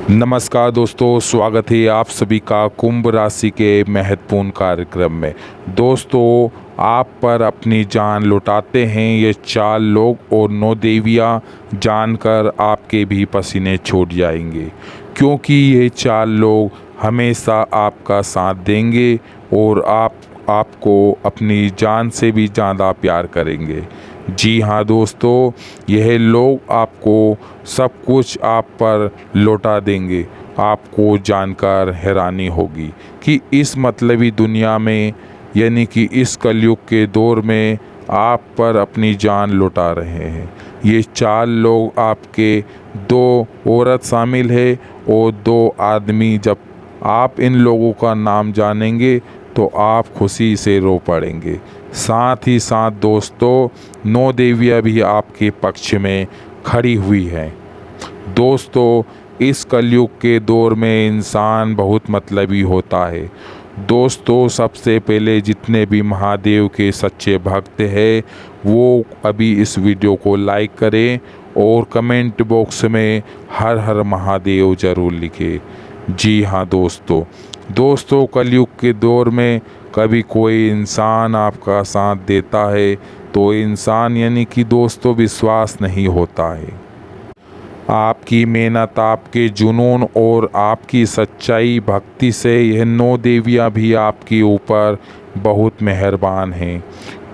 नमस्कार दोस्तों, स्वागत है आप सभी का कुंभ राशि के महत्वपूर्ण कार्यक्रम में। दोस्तों, आप पर अपनी जान लुटाते हैं ये 4 लोग और 9 देवियाँ, जानकर आपके भी पसीने छूट जाएंगे, क्योंकि ये 4 लोग हमेशा आपका साथ देंगे और आपको अपनी जान से भी ज़्यादा प्यार करेंगे। जी हाँ दोस्तों, यह लोग आपको सब कुछ आप पर लौटा देंगे। आपको जानकर हैरानी होगी कि इस मतलबी दुनिया में, यानी कि इस कलयुग के दौर में, आप पर अपनी जान लौटा रहे हैं। ये 4 लोग आपके 2 औरत शामिल है और 2 आदमी। जब आप इन लोगों का नाम जानेंगे तो आप खुशी से रो पड़ेंगे। साथ ही साथ दोस्तों, 9 देवियाँ भी आपके पक्ष में खड़ी हुई हैं। दोस्तों, इस कलयुग के दौर में इंसान बहुत मतलबी होता है। दोस्तों, सबसे पहले जितने भी महादेव के सच्चे भक्त हैं वो अभी इस वीडियो को लाइक करें और कमेंट बॉक्स में हर हर महादेव ज़रूर लिखें। जी हाँ दोस्तों, कलयुग के दौर में कभी कोई इंसान आपका साथ देता है तो इंसान, यानी कि दोस्तों, विश्वास नहीं होता है। आपकी मेहनत, आपके जुनून और आपकी सच्चाई भक्ति से यह 9 देवियाँ भी आपके ऊपर बहुत मेहरबान हैं।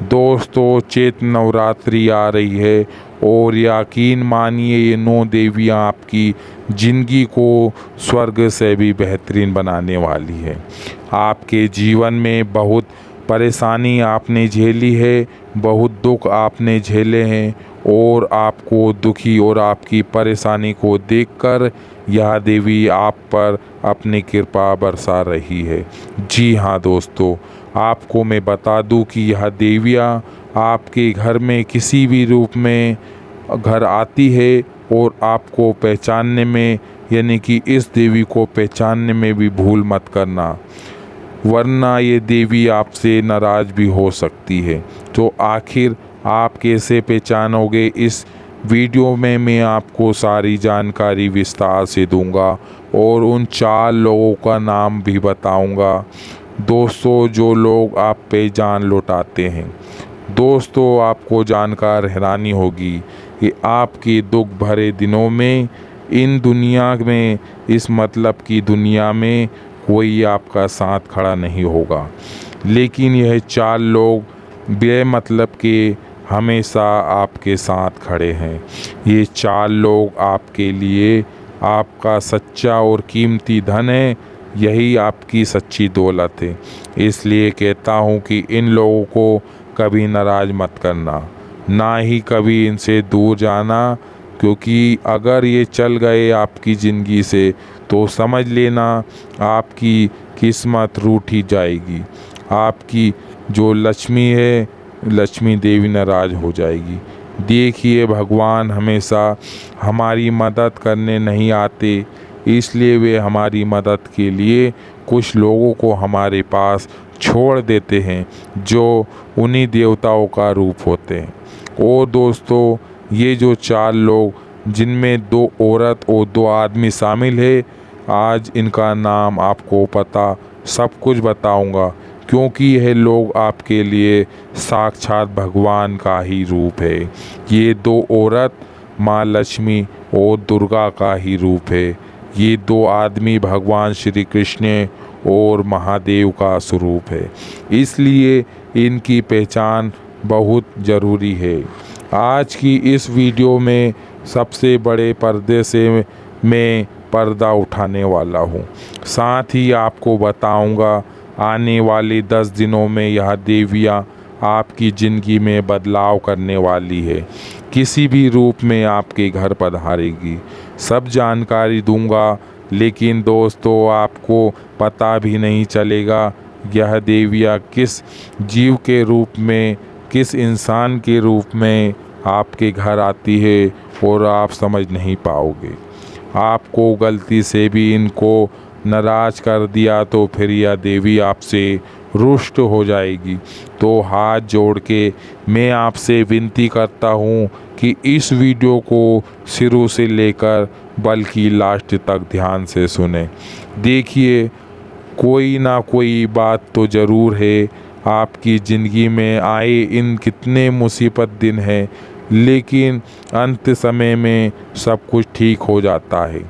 दोस्तों, चैत नवरात्रि आ रही है और यकीन मानिए ये 9 देवियाँ आपकी ज़िंदगी को स्वर्ग से भी बेहतरीन बनाने वाली है। आपके जीवन में बहुत परेशानी आपने झेली है, बहुत दुख आपने झेले हैं और आपको दुखी और आपकी परेशानी को देखकर यह देवी आप पर अपनी कृपा बरसा रही है। जी हाँ दोस्तों, आपको मैं बता दूं कि यह देवियाँ आपके घर में किसी भी रूप में घर आती है और आपको पहचानने में, यानी कि इस देवी को पहचानने में भी भूल मत करना, वरना ये देवी आपसे नाराज़ भी हो सकती है। तो आखिर आप कैसे पहचानोगे, इस वीडियो में मैं आपको सारी जानकारी विस्तार से दूंगा और उन 4 लोगों का नाम भी बताऊंगा। दोस्तों, जो लोग आप पे जान लौटाते हैं, दोस्तों, आपको जानकर हैरानी होगी कि आपके दुख भरे दिनों में, इन दुनिया में, इस मतलब की दुनिया में कोई आपका साथ खड़ा नहीं होगा, लेकिन यह 4 लोग बेमतलब के हमेशा आपके साथ खड़े हैं। ये 4 लोग आपके लिए आपका सच्चा और कीमती धन है, यही आपकी सच्ची दौलत है। इसलिए कहता हूँ कि इन लोगों को कभी नाराज़ मत करना, ना ही कभी इनसे दूर जाना, क्योंकि अगर ये चल गए आपकी ज़िंदगी से तो समझ लेना आपकी किस्मत रूठी जाएगी। आपकी जो लक्ष्मी है, लक्ष्मी देवी नाराज़ हो जाएगी। देखिए, भगवान हमेशा हमारी मदद करने नहीं आते, इसलिए वे हमारी मदद के लिए कुछ लोगों को हमारे पास छोड़ देते हैं जो उन्हीं देवताओं का रूप होते हैं। और दोस्तों, ये जो 4 लोग, जिनमें 2 औरत और 2 आदमी शामिल है, आज इनका नाम आपको पता सब कुछ बताऊंगा, क्योंकि यह लोग आपके लिए साक्षात भगवान का ही रूप है। ये 2 औरत माँ लक्ष्मी और दुर्गा का ही रूप है। ये 2 आदमी भगवान श्री कृष्ण और महादेव का स्वरूप है, इसलिए इनकी पहचान बहुत ज़रूरी है। आज की इस वीडियो में सबसे बड़े पर्दे से मैं पर्दा उठाने वाला हूँ। साथ ही आपको बताऊँगा आने वाले 10 दिनों में यह देवियाँ आपकी ज़िंदगी में बदलाव करने वाली है, किसी भी रूप में आपके घर पधारेगी। सब जानकारी दूंगा, लेकिन दोस्तों, आपको पता भी नहीं चलेगा यह देवियाँ किस जीव के रूप में, किस इंसान के रूप में आपके घर आती है और आप समझ नहीं पाओगे। आपको गलती से भी इनको नाराज़ कर दिया तो फिर यह देवी आपसे रुष्ट हो जाएगी। तो हाथ जोड़ के मैं आपसे विनती करता हूँ कि इस वीडियो को शुरू से लेकर बल्कि लास्ट तक ध्यान से सुने। देखिए, कोई ना कोई बात तो ज़रूर है। आपकी ज़िंदगी में आए इन कितने मुसीबत दिन हैं, लेकिन अंत समय में सब कुछ ठीक हो जाता है।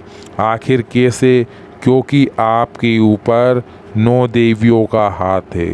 आखिर कैसे? क्योंकि आपके ऊपर 9 देवियों का हाथ है।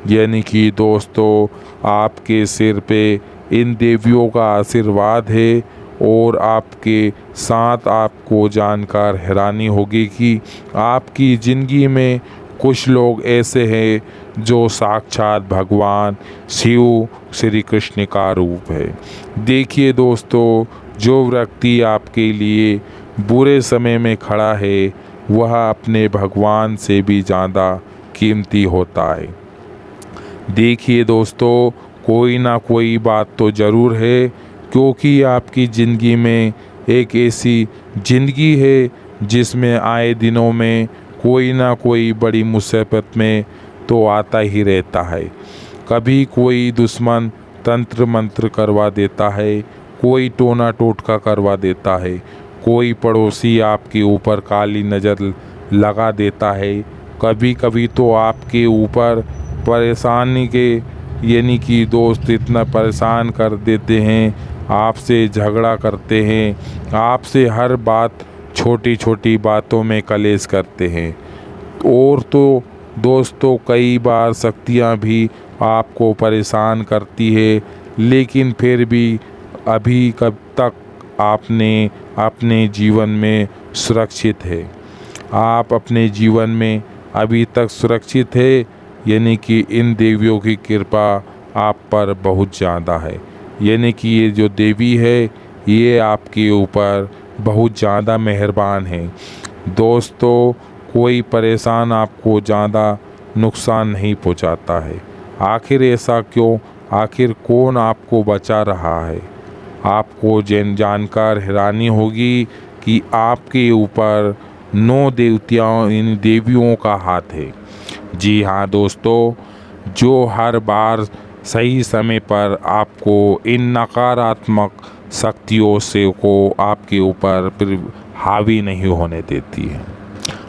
यानी कि दोस्तों, आपके सिर पे इन देवियों का आशीर्वाद है और आपके साथ आपको जानकर हैरानी होगी कि आपकी ज़िंदगी में कुछ लोग ऐसे हैं जो साक्षात भगवान शिव श्री कृष्ण का रूप है। देखिए दोस्तों, जो व्यक्ति आपके लिए बुरे समय में खड़ा है वह अपने भगवान से भी ज़्यादा कीमती होता है। देखिए दोस्तों, कोई ना कोई बात तो ज़रूर है, क्योंकि आपकी ज़िंदगी में एक ऐसी ज़िंदगी है जिसमें आए दिनों में कोई ना कोई बड़ी मुसीबत में तो आता ही रहता है। कभी कोई दुश्मन तंत्र मंत्र करवा देता है, कोई टोना टोटका करवा देता है, कोई पड़ोसी आपके ऊपर काली नज़र लगा देता है। कभी कभी तो आपके ऊपर परेशानी के यानी कि दोस्त इतना परेशान कर देते हैं, आपसे झगड़ा करते हैं, आपसे हर बात छोटी छोटी बातों में कलेश करते हैं। और तो दोस्तों, कई बार शक्तियाँ भी आपको परेशान करती है, लेकिन फिर भी अभी कब तक आपने अपने जीवन में सुरक्षित है। आप अपने जीवन में अभी तक सुरक्षित है, यानी कि इन देवियों की कृपा आप पर बहुत ज़्यादा है। यानी कि ये जो देवी है ये आपके ऊपर बहुत ज़्यादा मेहरबान है। दोस्तों, कोई परेशान आपको ज़्यादा नुकसान नहीं पहुंचाता है। आखिर ऐसा क्यों? आखिर कौन आपको बचा रहा है? आपको जानकर हैरानी होगी कि आपके ऊपर 9 इन देवियों का हाथ है। जी हाँ दोस्तों, जो हर बार सही समय पर आपको इन नकारात्मक शक्तियों से को आपके ऊपर फिर हावी नहीं होने देती है,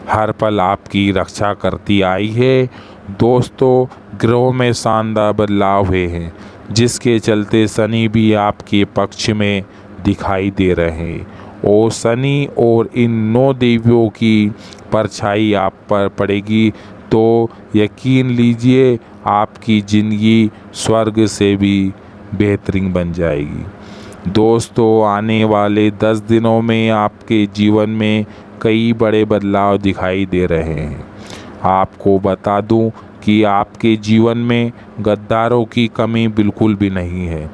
हर पल आपकी रक्षा करती आई है। दोस्तों, ग्रहों में शानदार बदलाव हुए हैं, जिसके चलते शनि भी आपके पक्ष में दिखाई दे रहे हैं और शनि और इन 9 देवियों की परछाई आप पर पड़ेगी तो यकीन लीजिए आपकी ज़िंदगी स्वर्ग से भी बेहतरीन बन जाएगी। दोस्तों, आने वाले 10 दिनों में आपके जीवन में कई बड़े बदलाव दिखाई दे रहे हैं। आपको बता दूं कि आपके जीवन में गद्दारों की कमी बिल्कुल भी नहीं है,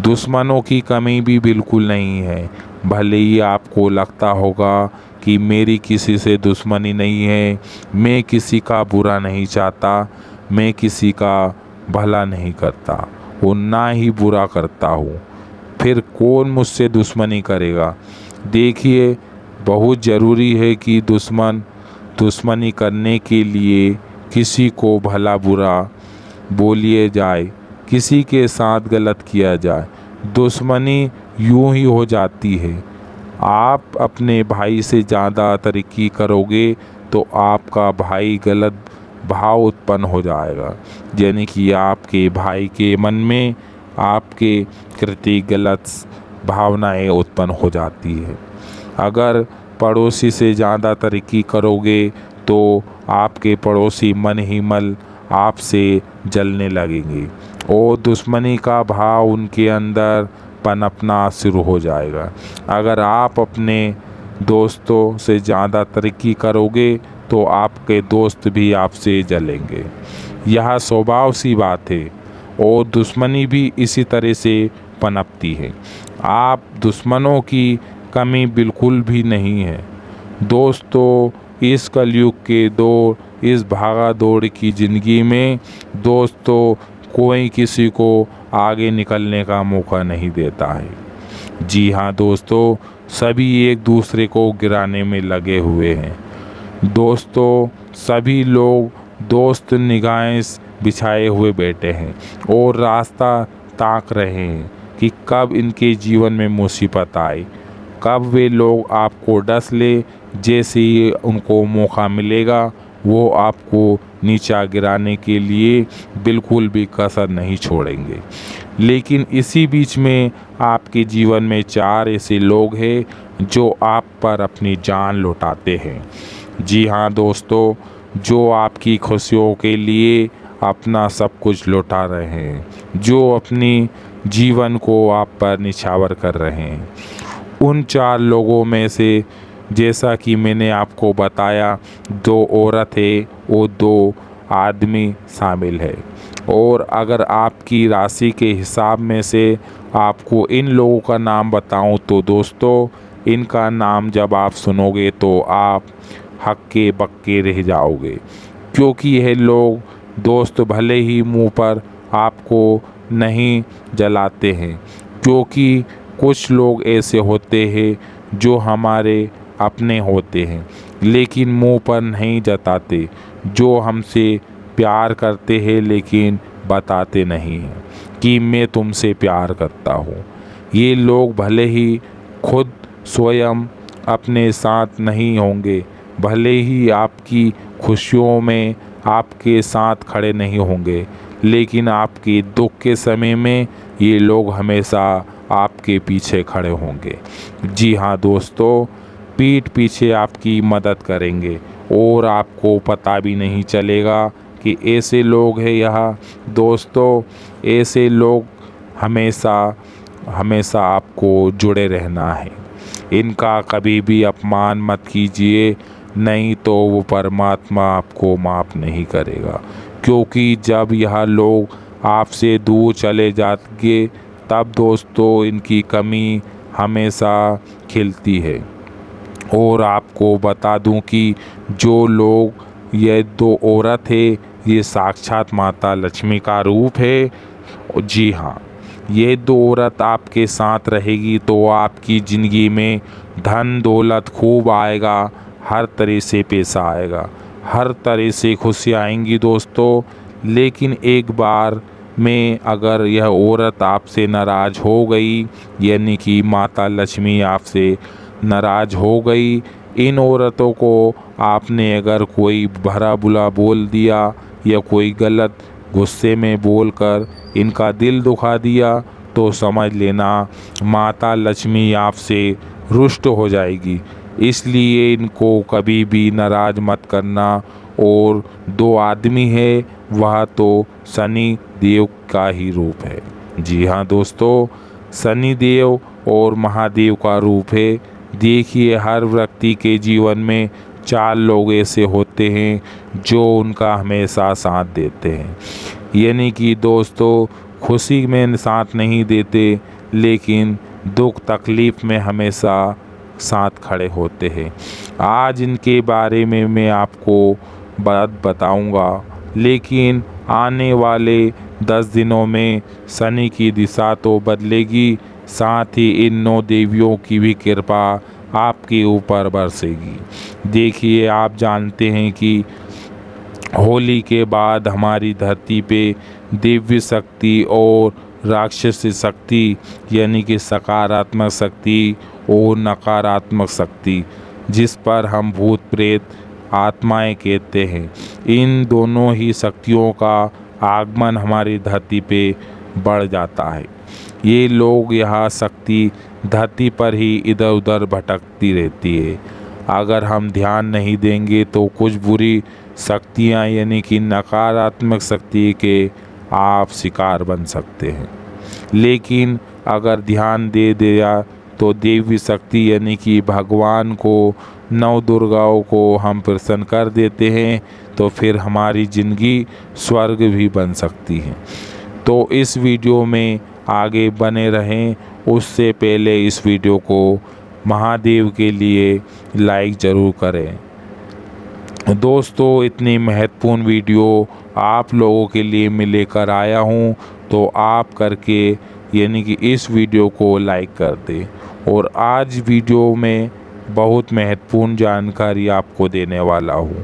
दुश्मनों की कमी भी बिल्कुल नहीं है। भले ही आपको लगता होगा कि मेरी किसी से दुश्मनी नहीं है, मैं किसी का बुरा नहीं चाहता, मैं किसी का भला नहीं करता और ना ही बुरा करता हूँ, फिर कौन मुझसे दुश्मनी करेगा। देखिए, बहुत ज़रूरी है कि दुश्मनी करने के लिए किसी को भला बुरा बोलिए जाए, किसी के साथ गलत किया जाए, दुश्मनी यूं ही हो जाती है। आप अपने भाई से ज़्यादा तरक्की करोगे तो आपका भाई गलत भाव उत्पन्न हो जाएगा, यानी कि आपके भाई के मन में आपके प्रति गलत भावनाएं उत्पन्न हो जाती है। अगर पड़ोसी से ज़्यादा तरक्की करोगे तो आपके पड़ोसी मन ही मन आपसे जलने लगेंगे और दुश्मनी का भाव उनके अंदर पनपना शुरू हो जाएगा। अगर आप अपने दोस्तों से ज़्यादा तरक्की करोगे तो आपके दोस्त भी आपसे जलेंगे। यह स्वभाव सी बात है और दुश्मनी भी इसी तरह से पनपती है। आप दुश्मनों की कमी बिल्कुल भी नहीं है। दोस्तों, इस कलयुग के दौर, इस भागा दौड़ की ज़िंदगी में दोस्तों कोई किसी को आगे निकलने का मौका नहीं देता है। जी हाँ दोस्तों, सभी एक दूसरे को गिराने में लगे हुए हैं। दोस्तों, सभी लोग दोस्त निगाहें बिछाए हुए बैठे हैं और रास्ता ताक रहे हैं कि कब इनके जीवन में मुसीबत आए, कब वे लोग आपको डस ले। जैसे ही उनको मौका मिलेगा वो आपको नीचा गिराने के लिए बिल्कुल भी कसर नहीं छोड़ेंगे। लेकिन इसी बीच में आपके जीवन में 4 ऐसे लोग हैं जो आप पर अपनी जान लुटाते हैं। जी हाँ दोस्तों, जो आपकी खुशियों के लिए अपना सब कुछ लुटा रहे हैं, जो अपनी जीवन को आप पर निछावर कर रहे हैं। उन 4 लोगों में से जैसा कि मैंने आपको बताया, 2 औरत है और 2 आदमी शामिल है। और अगर आपकी राशि के हिसाब में से आपको इन लोगों का नाम बताऊं तो दोस्तों, इनका नाम जब आप सुनोगे तो आप हक्के बक्के रह जाओगे। क्योंकि यह लोग दोस्त भले ही मुंह पर आपको नहीं जलाते हैं, क्योंकि कुछ लोग ऐसे होते हैं जो हमारे अपने होते हैं लेकिन मुंह पर नहीं जताते, जो हमसे प्यार करते हैं लेकिन बताते नहीं हैं कि मैं तुमसे प्यार करता हूँ। ये लोग भले ही खुद स्वयं अपने साथ नहीं होंगे, भले ही आपकी खुशियों में आपके साथ खड़े नहीं होंगे, लेकिन आपके दुख के समय में ये लोग हमेशा आपके पीछे खड़े होंगे। जी हाँ दोस्तों, पीठ पीछे आपकी मदद करेंगे और आपको पता भी नहीं चलेगा कि ऐसे लोग हैं यहाँ। दोस्तों, ऐसे लोग हमेशा हमेशा आपको जुड़े रहना है। इनका कभी भी अपमान मत कीजिए, नहीं तो वो परमात्मा आपको माफ़ नहीं करेगा। क्योंकि जब यह लोग आपसे दूर चले जाएंगे तब दोस्तों इनकी कमी हमेशा खिलती है। और आपको बता दूं कि जो लोग ये 2 औरत है, ये साक्षात माता लक्ष्मी का रूप है। जी हाँ, ये 2 औरत आपके साथ रहेगी तो आपकी ज़िंदगी में धन दौलत खूब आएगा, हर तरह से पैसा आएगा, हर तरह से खुशी आएंगी दोस्तों। लेकिन एक बार में अगर यह औरत आपसे नाराज़ हो गई, यानी कि माता लक्ष्मी आपसे नाराज़ हो गई, इन औरतों को आपने अगर कोई भला बुरा बोल दिया या कोई गलत गुस्से में बोलकर इनका दिल दुखा दिया, तो समझ लेना माता लक्ष्मी आपसे रुष्ट हो जाएगी। इसलिए इनको कभी भी नाराज़ मत करना। और 2 आदमी है, वह तो शनि देव का ही रूप है। जी हाँ दोस्तों, शनि देव और महादेव का रूप है। देखिए, हर व्यक्ति के जीवन में 4 लोग ऐसे होते हैं जो उनका हमेशा साथ देते हैं। यानी कि दोस्तों, खुशी में साथ नहीं देते लेकिन दुख तकलीफ़ में हमेशा साथ खड़े होते हैं। आज इनके बारे में मैं आपको बात बताऊंगा, लेकिन आने वाले 10 दिनों में शनि की दिशा तो बदलेगी, साथ ही इन 9 देवियों की भी कृपा आपके ऊपर बरसेगी। देखिए, आप जानते हैं कि होली के बाद हमारी धरती पे दिव्य शक्ति और राक्षसी शक्ति, यानी कि सकारात्मक शक्ति और नकारात्मक शक्ति, जिस पर हम भूत प्रेत आत्माएं कहते हैं, इन दोनों ही शक्तियों का आगमन हमारी धरती पे बढ़ जाता है। ये लोग यह शक्ति धरती पर ही इधर उधर भटकती रहती है। अगर हम ध्यान नहीं देंगे तो कुछ बुरी शक्तियाँ, यानी कि नकारात्मक शक्ति के आप शिकार बन सकते हैं। लेकिन अगर ध्यान दे दिया तो देवी शक्ति, यानी कि भगवान को, 9 दुर्गाओं को हम प्रसन्न कर देते हैं, तो फिर हमारी ज़िंदगी स्वर्ग भी बन सकती है। तो इस वीडियो में आगे बने रहें। उससे पहले इस वीडियो को महादेव के लिए लाइक ज़रूर करें। दोस्तों, इतनी महत्वपूर्ण वीडियो आप लोगों के लिए मैं लेकर आया हूँ, तो आप करके यानी कि इस वीडियो को लाइक कर दें। और आज वीडियो में बहुत महत्वपूर्ण जानकारी आपको देने वाला हूँ,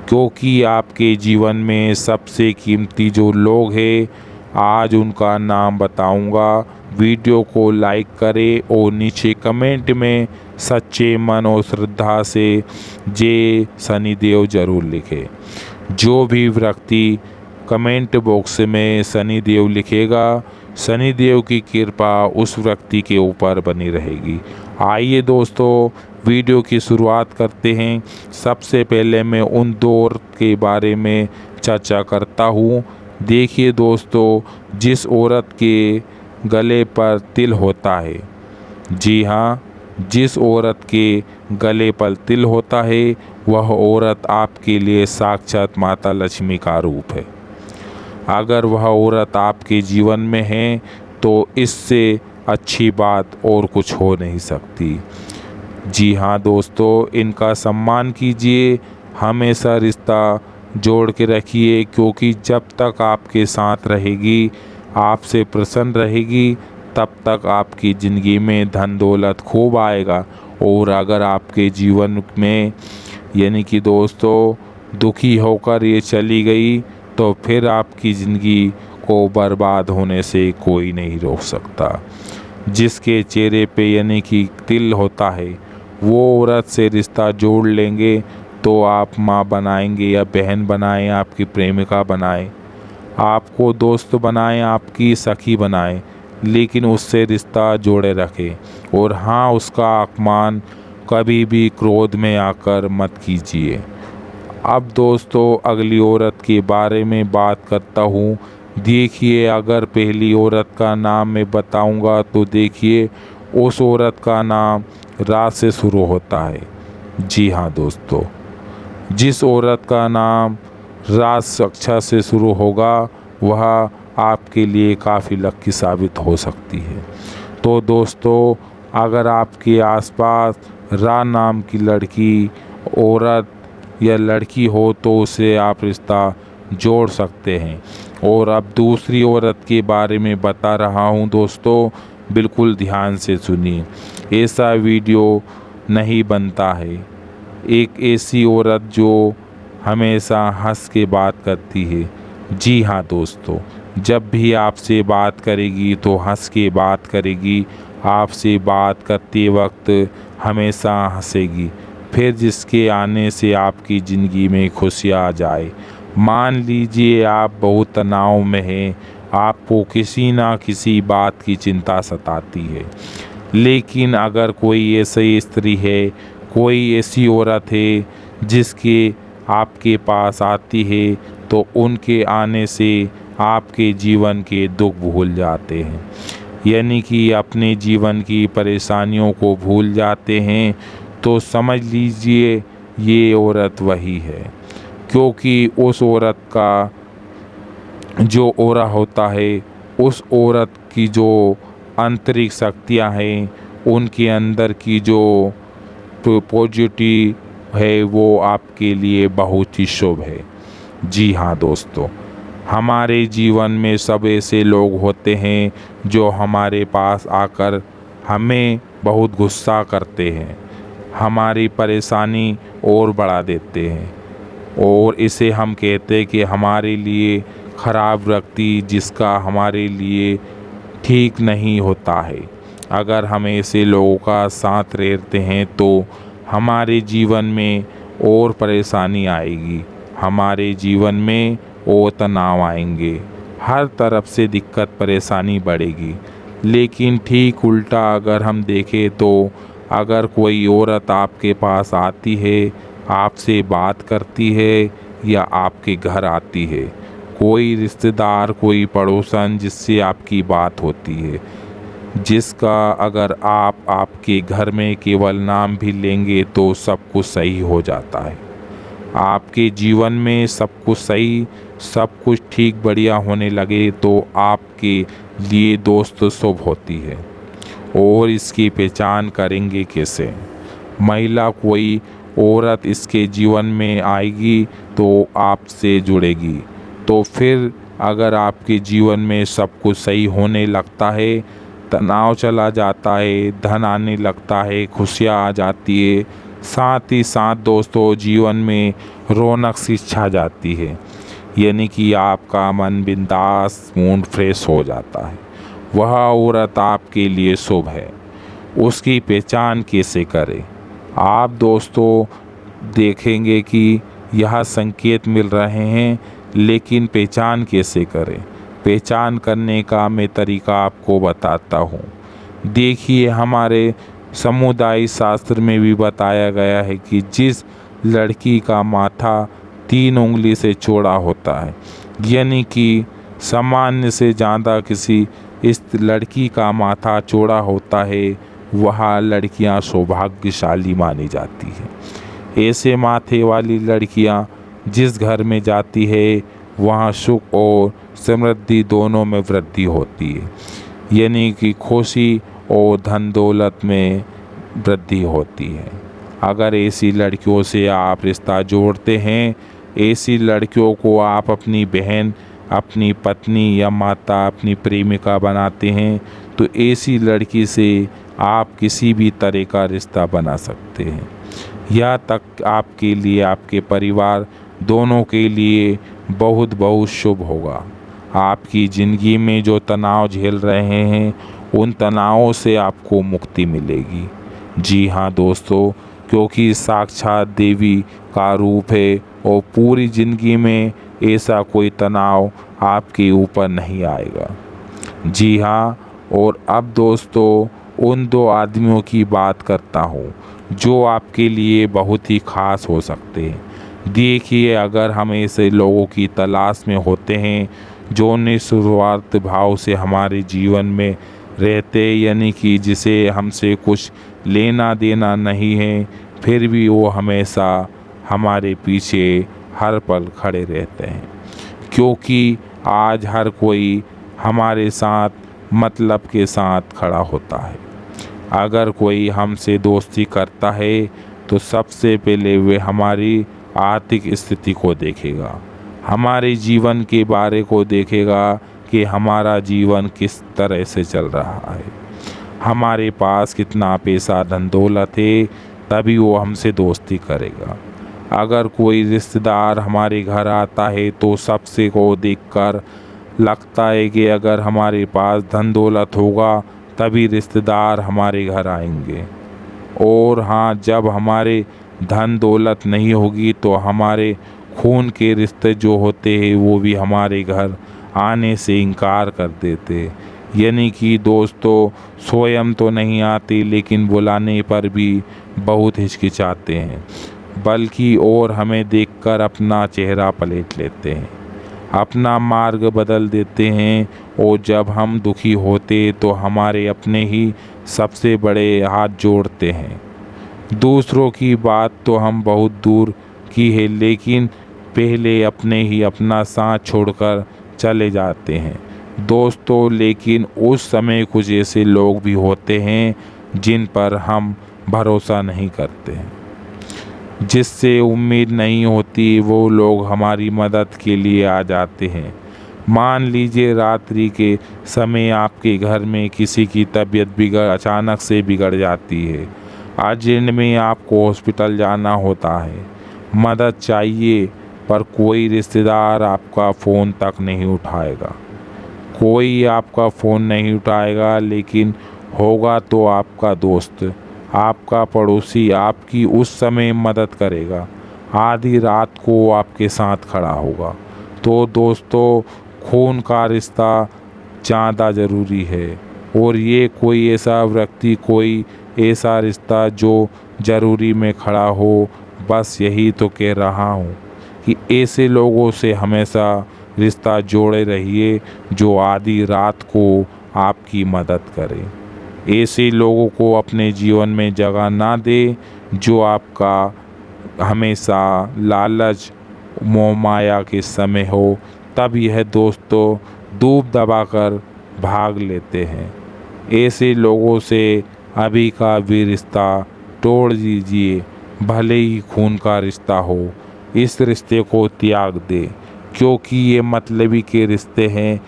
क्योंकि आपके जीवन में सबसे कीमती जो लोग हैं, आज उनका नाम बताऊंगा। वीडियो को लाइक करें और नीचे कमेंट में सच्चे मन और श्रद्धा से जय शनिदेव ज़रूर लिखें। जो भी व्यक्ति कमेंट बॉक्स में शनिदेव लिखेगा, शनिदेव की कृपा उस व्यक्ति के ऊपर बनी रहेगी। आइए दोस्तों, वीडियो की शुरुआत करते हैं। सबसे पहले मैं उन दो औरत के बारे में चर्चा करता हूँ। देखिए दोस्तों, जिस औरत के गले पर तिल होता है, जी हाँ, जिस औरत के गले पर तिल होता है वह औरत आपके लिए साक्षात माता लक्ष्मी का रूप है। अगर वह औरत आपके जीवन में है तो इससे अच्छी बात और कुछ हो नहीं सकती। जी हाँ दोस्तों, इनका सम्मान कीजिए, हमेशा रिश्ता जोड़ के रखिए, क्योंकि जब तक आपके साथ रहेगी, आपसे प्रसन्न रहेगी, तब तक आपकी ज़िंदगी में धन दौलत खूब आएगा। और अगर आपके जीवन में यानी कि दोस्तों दुखी होकर ये चली गई तो फिर आपकी ज़िंदगी को बर्बाद होने से कोई नहीं रोक सकता। जिसके चेहरे पे यानी कि तिल होता है वो औरत से रिश्ता जोड़ लेंगे तो आप माँ बनाएंगे या बहन बनाएं, आपकी प्रेमिका बनाएं, आपको दोस्त बनाएं, आपकी सखी बनाएं, लेकिन उससे रिश्ता जोड़े रखें। और हाँ, उसका अपमान कभी भी क्रोध में आकर मत कीजिए। अब दोस्तों अगली औरत के बारे में बात करता हूँ। देखिए, अगर पहली औरत का नाम मैं बताऊँगा तो देखिए उस औरत का नाम रात से शुरू होता है। जी हाँ दोस्तों, जिस औरत का नाम रात अक्षर से शुरू होगा वह आपके लिए काफ़ी लकी साबित हो सकती है। तो दोस्तों, अगर आपके आसपास रा नाम की लड़की, औरत या लड़की हो तो उसे आप रिश्ता जोड़ सकते हैं। और अब दूसरी औरत के बारे में बता रहा हूँ दोस्तों, बिल्कुल ध्यान से सुनिए, ऐसा वीडियो नहीं बनता है। एक ऐसी औरत जो हमेशा हंस के बात करती है। जी हाँ दोस्तों, जब भी आपसे बात करेगी तो हंस के बात करेगी, आपसे बात करते वक्त हमेशा हंसेगी, फिर जिसके आने से आपकी ज़िंदगी में खुशियाँ आ जाए। मान लीजिए आप बहुत तनाव में हैं, आपको किसी ना किसी बात की चिंता सताती है, लेकिन अगर कोई ऐसी स्त्री है, कोई ऐसी औरत है जिसके आपके पास आती है तो उनके आने से आपके जीवन के दुख भूल जाते हैं, यानी कि अपने जीवन की परेशानियों को भूल जाते हैं। तो समझ लीजिए ये औरत वही है, क्योंकि उस औरत का जो ऑरा होता है, उस औरत की जो आंतरिक शक्तियाँ हैं, उनके अंदर की जो पॉजिटिव है वो आपके लिए बहुत ही शुभ है। जी हाँ दोस्तों, हमारे जीवन में सब ऐसे लोग होते हैं जो हमारे पास आकर हमें बहुत गुस्सा करते हैं, हमारी परेशानी और बढ़ा देते हैं, और इसे हम कहते हैं कि हमारे लिए खराब व्यक्ति, जिसका हमारे लिए ठीक नहीं होता है। अगर हम ऐसे लोगों का साथ रहते हैं तो हमारे जीवन में और परेशानी आएगी, हमारे जीवन में और तनाव आएंगे, हर तरफ से दिक्कत परेशानी बढ़ेगी। लेकिन ठीक उल्टा अगर हम देखें तो अगर कोई औरत आपके पास आती है, आपसे बात करती है या आपके घर आती है, कोई रिश्तेदार, कोई पड़ोसन जिससे आपकी बात होती है, जिसका अगर आप आपके घर में केवल नाम भी लेंगे तो सब कुछ सही हो जाता है। आपके जीवन में सब कुछ सही, सब कुछ ठीक बढ़िया होने लगे तो आपके लिए दोस्त शुभ होती है। और इसकी पहचान करेंगे कैसे? महिला कोई औरत इसके जीवन में आएगी तो आपसे जुड़ेगी, तो फिर अगर आपके जीवन में सब कुछ सही होने लगता है, तनाव चला जाता है, धन आने लगता है, खुशियाँ आ जाती है, साथ ही साथ दोस्तों जीवन में रौनक सी छा जाती है, यानी कि आपका मन बिंदास, मूड फ्रेश हो जाता है। वह औरत आपके लिए शुभ है, उसकी पहचान कैसे करें। आप दोस्तों देखेंगे कि यह संकेत मिल रहे हैं, लेकिन पहचान कैसे करें। पहचान करने का मैं तरीका आपको बताता हूँ। देखिए, हमारे समुदाय शास्त्र में भी बताया गया है कि जिस लड़की का माथा 3 उंगली से चौड़ा होता है, यानी कि सामान्य से ज़्यादा किसी इस लड़की का माथा चौड़ा होता है, वह लड़कियां सौभाग्यशाली मानी जाती हैं। ऐसे माथे वाली लड़कियां जिस घर में जाती है, वहाँ सुख और समृद्धि दोनों में वृद्धि होती है, यानी कि खुशी और धन दौलत में वृद्धि होती है। अगर ऐसी लड़कियों से आप रिश्ता जोड़ते हैं, ऐसी लड़कियों को आप अपनी बहन, अपनी पत्नी या माता, अपनी प्रेमिका बनाते हैं, तो ऐसी लड़की से आप किसी भी तरह का रिश्ता बना सकते हैं। यह तक आपके लिए, आपके परिवार दोनों के लिए बहुत बहुत शुभ होगा। आपकी ज़िंदगी में जो तनाव झेल रहे हैं, उन तनावों से आपको मुक्ति मिलेगी। जी हाँ दोस्तों, क्योंकि साक्षात देवी का रूप है और पूरी ज़िंदगी में ऐसा कोई तनाव आपके ऊपर नहीं आएगा। जी हाँ, और अब दोस्तों उन 2 आदमियों की बात करता हूँ जो आपके लिए बहुत ही ख़ास हो सकते हैं। देखिए, अगर हम ऐसे लोगों की तलाश में होते हैं जो निस्वार्थ भाव से हमारे जीवन में रहते, यानी कि जिसे हमसे कुछ लेना देना नहीं है, फिर भी वो हमेशा हमारे पीछे हर पल खड़े रहते हैं, क्योंकि आज हर कोई हमारे साथ मतलब के साथ खड़ा होता है। अगर कोई हमसे दोस्ती करता है तो सबसे पहले वे हमारी आर्थिक स्थिति को देखेगा, हमारे जीवन के बारे को देखेगा कि हमारा जीवन किस तरह से चल रहा है, हमारे पास कितना पैसा धन दौलत है, तभी वो हमसे दोस्ती करेगा। अगर कोई रिश्तेदार हमारे घर आता है तो सबसे को देखकर लगता है कि अगर हमारे पास धन दौलत होगा तभी रिश्तेदार हमारे घर आएंगे। और हाँ, जब हमारे धन दौलत नहीं होगी तो हमारे खून के रिश्ते जो होते हैं वो भी हमारे घर आने से इनकार कर देते। यानी कि दोस्तों स्वयं तो नहीं आते, लेकिन बुलाने पर भी बहुत हिचकिचाते हैं, बल्कि और हमें देखकर अपना चेहरा पलट लेते हैं, अपना मार्ग बदल देते हैं। और जब हम दुखी होते तो हमारे अपने ही सबसे बड़े हाथ जोड़ते हैं। दूसरों की बात तो हम बहुत दूर की है, लेकिन पहले अपने ही अपना साथ छोड़कर चले जाते हैं दोस्तों। लेकिन उस समय कुछ ऐसे लोग भी होते हैं जिन पर हम भरोसा नहीं करते हैं, जिससे उम्मीद नहीं होती, वो लोग हमारी मदद के लिए आ जाते हैं। मान लीजिए रात्रि के समय आपके घर में किसी की तबीयत अचानक से बिगड़ जाती है, अर्जेंट में आपको हॉस्पिटल जाना होता है, मदद चाहिए, पर कोई रिश्तेदार आपका फ़ोन तक नहीं उठाएगा, कोई आपका फ़ोन नहीं उठाएगा, लेकिन होगा तो आपका दोस्त, आपका पड़ोसी आपकी उस समय मदद करेगा, आधी रात को आपके साथ खड़ा होगा। तो दोस्तों खून का रिश्ता ज़्यादा ज़रूरी है, और ये कोई ऐसा व्यक्ति, कोई ऐसा रिश्ता जो ज़रूरी में खड़ा हो। बस यही तो कह रहा हूँ कि ऐसे लोगों से हमेशा रिश्ता जोड़े रहिए जो आधी रात को आपकी मदद करें। ऐसे लोगों को अपने जीवन में जगह ना दे जो आपका हमेशा लालच मोह माया के समय हो, तब यह दोस्तों धूप दबाकर भाग लेते हैं। ऐसे लोगों से अभी का भी रिश्ता तोड़ दीजिए, भले ही खून का रिश्ता हो, इस रिश्ते को त्याग दे, क्योंकि ये मतलबी के रिश्ते हैं।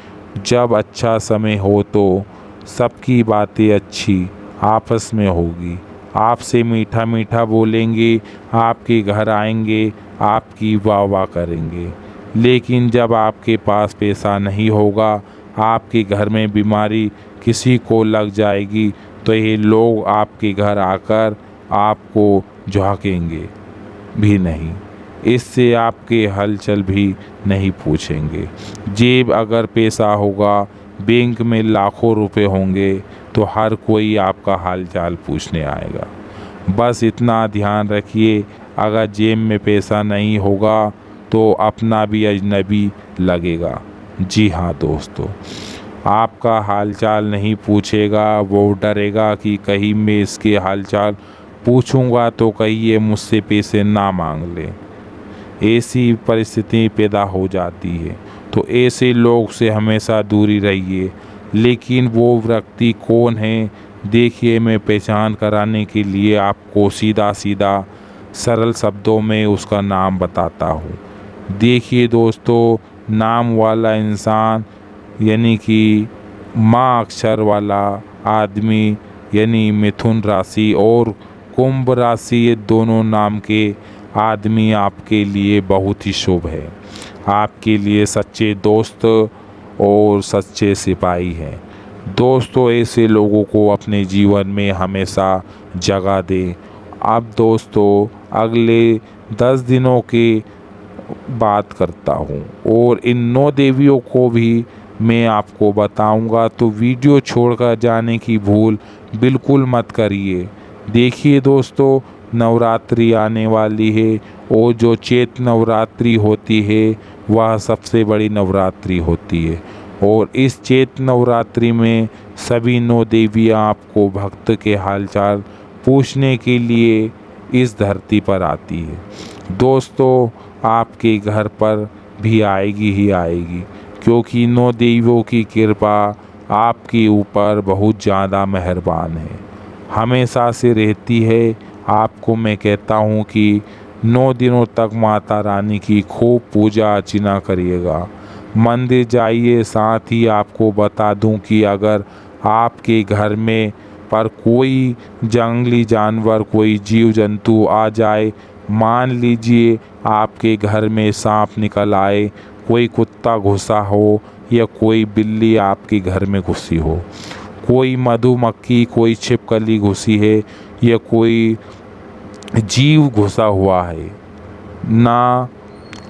जब अच्छा समय हो तो सबकी बातें अच्छी आपस में होगी, आपसे मीठा मीठा बोलेंगे, आपके घर आएंगे, आपकी वाह वाह करेंगे। लेकिन जब आपके पास पैसा नहीं होगा, आपके घर में बीमारी किसी को लग जाएगी तो ये लोग आपके घर आकर आपको झांकेंगे भी नहीं, इससे आपके हलचल भी नहीं पूछेंगे। जेब अगर पैसा होगा, बैंक में लाखों रुपए होंगे तो हर कोई आपका हालचाल पूछने आएगा। बस इतना ध्यान रखिए, अगर जेब में पैसा नहीं होगा तो अपना भी अजनबी लगेगा। जी हाँ दोस्तों, आपका हालचाल नहीं पूछेगा, वो डरेगा कि कहीं मैं इसके हालचाल पूछूंगा तो कहीं ये मुझसे पैसे ना मांग ले। ऐसी परिस्थिति पैदा हो जाती है, तो ऐसे लोग से हमेशा दूरी रहिए। लेकिन वो व्यक्ति कौन है, देखिए मैं पहचान कराने के लिए आपको सीधा सीधा सरल शब्दों में उसका नाम बताता हूँ। देखिए दोस्तों, नाम वाला इंसान यानी कि माँ अक्षर वाला आदमी यानी मिथुन राशि और कुंभ राशि, ये दोनों नाम के आदमी आपके लिए बहुत ही शुभ है। आपके लिए सच्चे दोस्त और सच्चे सिपाही हैं। दोस्तों, ऐसे लोगों को अपने जीवन में हमेशा जगह दें। अब दोस्तों, अगले 10 दिनों की बात करता हूँ और इन 9 देवियों को भी मैं आपको बताऊंगा, तो वीडियो छोड़कर जाने की भूल बिल्कुल मत करिए। देखिए दोस्तों, नवरात्रि आने वाली है और जो चैत नवरात्रि होती है वह सबसे बड़ी नवरात्रि होती है और इस चैत नवरात्रि में सभी 9 देवियाँ आपको भक्त के हालचाल पूछने के लिए इस धरती पर आती है। दोस्तों, आपके घर पर भी आएगी ही आएगी, क्योंकि 9 देवियों की कृपा आपके ऊपर बहुत ज़्यादा मेहरबान है, हमेशा से रहती है। आपको मैं कहता हूँ कि 9 दिनों तक माता रानी की खूब पूजा अर्चना करिएगा, मंदिर जाइए। साथ ही आपको बता दूँ कि अगर आपके घर में पर कोई जंगली जानवर, कोई जीव जंतु आ जाए, मान लीजिए आपके घर में सांप निकल आए, कोई कुत्ता घुसा हो या कोई बिल्ली आपके घर में घुसी हो, कोई मधुमक्खी, कोई छिपकली घुसी है या कोई जीव घुसा हुआ है, ना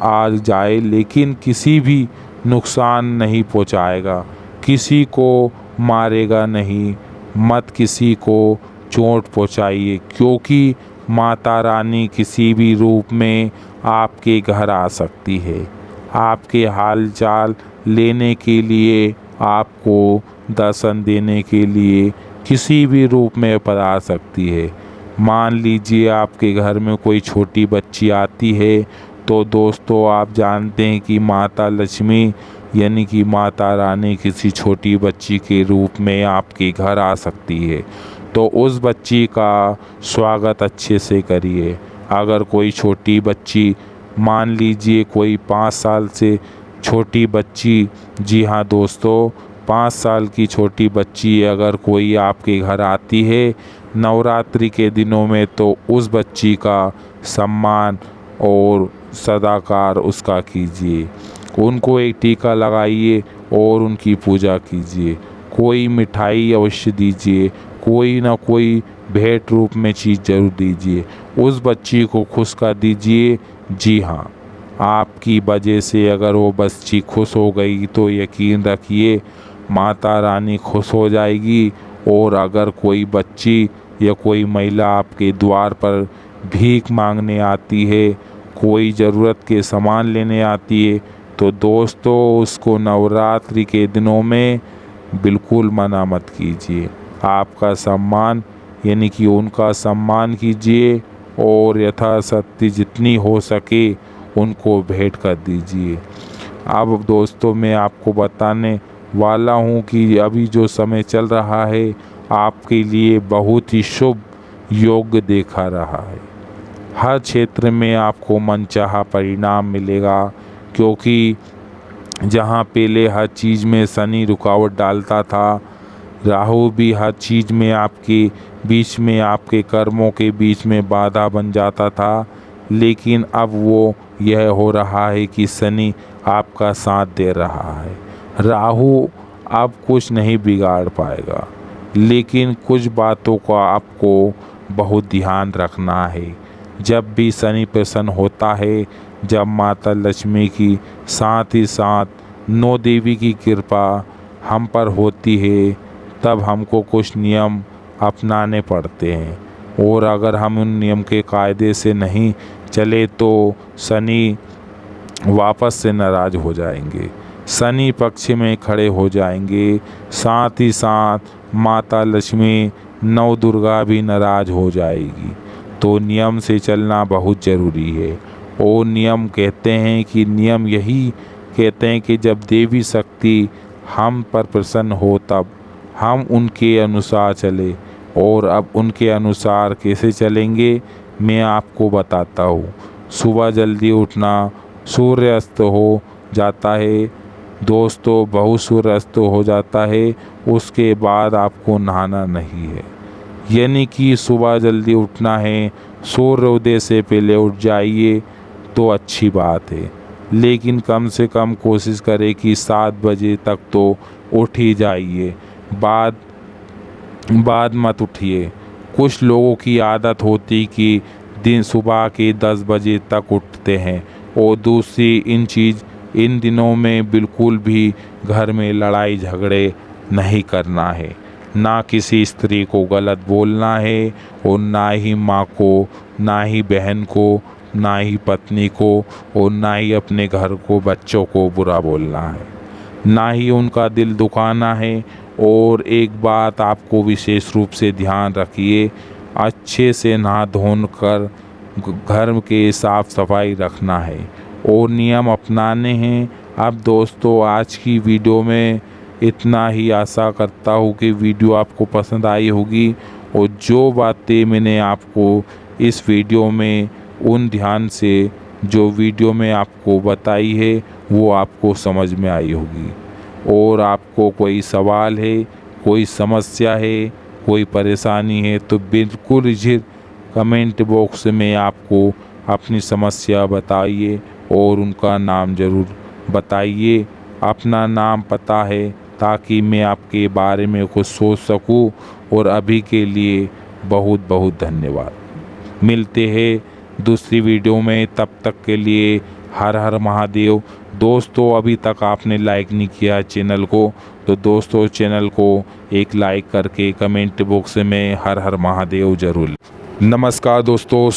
आ जाए लेकिन किसी भी नुकसान नहीं पहुंचाएगा, किसी को मारेगा नहीं, मत किसी को चोट पहुंचाइए, क्योंकि माता रानी किसी भी रूप में आपके घर आ सकती है। आपके हालचाल लेने के लिए, आपको दर्शन देने के लिए किसी भी रूप में पधार सकती है। मान लीजिए आपके घर में कोई छोटी बच्ची आती है, तो दोस्तों आप जानते हैं कि माता लक्ष्मी यानी कि माता रानी किसी छोटी बच्ची के रूप में आपके घर आ सकती है, तो उस बच्ची का स्वागत अच्छे से करिए। अगर कोई छोटी बच्ची, मान लीजिए कोई 5 साल से छोटी बच्ची, जी हाँ दोस्तों, 5 साल की छोटी बच्ची अगर कोई आपके घर आती है नवरात्रि के दिनों में, तो उस बच्ची का सम्मान और सदाकार उसका कीजिए, उनको एक टीका लगाइए और उनकी पूजा कीजिए। कोई मिठाई अवश्य दीजिए, कोई ना कोई भेंट रूप में चीज़ जरूर दीजिए, उस बच्ची को खुश कर दीजिए। जी हाँ, आपकी वजह से अगर वो बच्ची खुश हो गई तो यकीन रखिए माता रानी खुश हो जाएगी। और अगर कोई बच्ची या कोई महिला आपके द्वार पर भीख मांगने आती है, कोई ज़रूरत के सामान लेने आती है, तो दोस्तों उसको नवरात्रि के दिनों में बिल्कुल मना मत कीजिए। आपका सम्मान यानी कि उनका सम्मान कीजिए और यथाशक्ति जितनी हो सके उनको भेंट कर दीजिए। अब दोस्तों मैं आपको बताने वाला हूँ कि अभी जो समय चल रहा है आपके लिए बहुत ही शुभ योग देखा रहा है। हर क्षेत्र में आपको मनचाहा परिणाम मिलेगा, क्योंकि जहाँ पहले हर चीज़ में शनि रुकावट डालता था, राहु भी हर चीज़ में आपके बीच में, आपके कर्मों के बीच में बाधा बन जाता था, लेकिन अब वो यह हो रहा है कि शनि आपका साथ दे रहा है। राहु अब कुछ नहीं बिगाड़ पाएगा। लेकिन कुछ बातों का आपको बहुत ध्यान रखना है। जब भी शनि प्रसन्न होता है, जब माता लक्ष्मी की साथ ही साथ नौ देवी की कृपा हम पर होती है, तब हमको कुछ नियम अपनाने पड़ते हैं। और अगर हम उन नियम के कायदे से नहीं चले तो शनि वापस से नाराज़ हो जाएंगे, शनि पक्ष में खड़े हो जाएंगे। साथ ही साथ माता लक्ष्मी नव दुर्गा भी नाराज़ हो जाएगी। तो नियम से चलना बहुत ज़रूरी है। और नियम कहते हैं कि नियम यही कहते हैं कि जब देवी शक्ति हम पर प्रसन्न हो तब हम उनके अनुसार चले। और अब उनके अनुसार कैसे चलेंगे मैं आपको बताता हूँ। सुबह जल्दी उठना, सूर्य अस्त हो जाता है दोस्तों, बहुत सूर्य अस्त हो जाता है, उसके बाद आपको नहाना नहीं है। यानी कि सुबह जल्दी उठना है, सूर्योदय से पहले उठ जाइए तो अच्छी बात है। लेकिन कम से कम कोशिश करें कि 7 बजे तक तो उठ ही जाइए, बाद मत उठिए। कुछ लोगों की आदत होती कि दिन सुबह के 10 बजे तक उठते हैं। और दूसरी इन दिनों में बिल्कुल भी घर में लड़ाई झगड़े नहीं करना है, ना किसी स्त्री को गलत बोलना है, और ना ही माँ को, ना ही बहन को, ना ही पत्नी को, और ना ही अपने घर को, बच्चों को बुरा बोलना है, ना ही उनका दिल दुखाना है। और एक बात आपको विशेष रूप से ध्यान रखिए, अच्छे से नहा धोन कर घर के साफ सफाई रखना है और नियम अपनाने हैं। अब दोस्तों आज की वीडियो में इतना ही, आशा करता हूँ कि वीडियो आपको पसंद आई होगी और जो बातें मैंने आपको इस वीडियो में उन ध्यान से जो वीडियो में आपको बताई है वो आपको समझ में आई होगी। और आपको कोई सवाल है, कोई समस्या है, कोई परेशानी है तो बिल्कुल झिझक कमेंट बॉक्स में आपको अपनी समस्या बताइए और उनका नाम ज़रूर बताइए, अपना नाम पता है, ताकि मैं आपके बारे में कुछ सोच सकूं। और अभी के लिए बहुत बहुत धन्यवाद। मिलते हैं दूसरी वीडियो में, तब तक के लिए हर हर महादेव। दोस्तों अभी तक आपने लाइक नहीं किया चैनल को तो दोस्तों चैनल को एक लाइक करके कमेंट बॉक्स में हर हर महादेव जरूर। नमस्कार दोस्तों।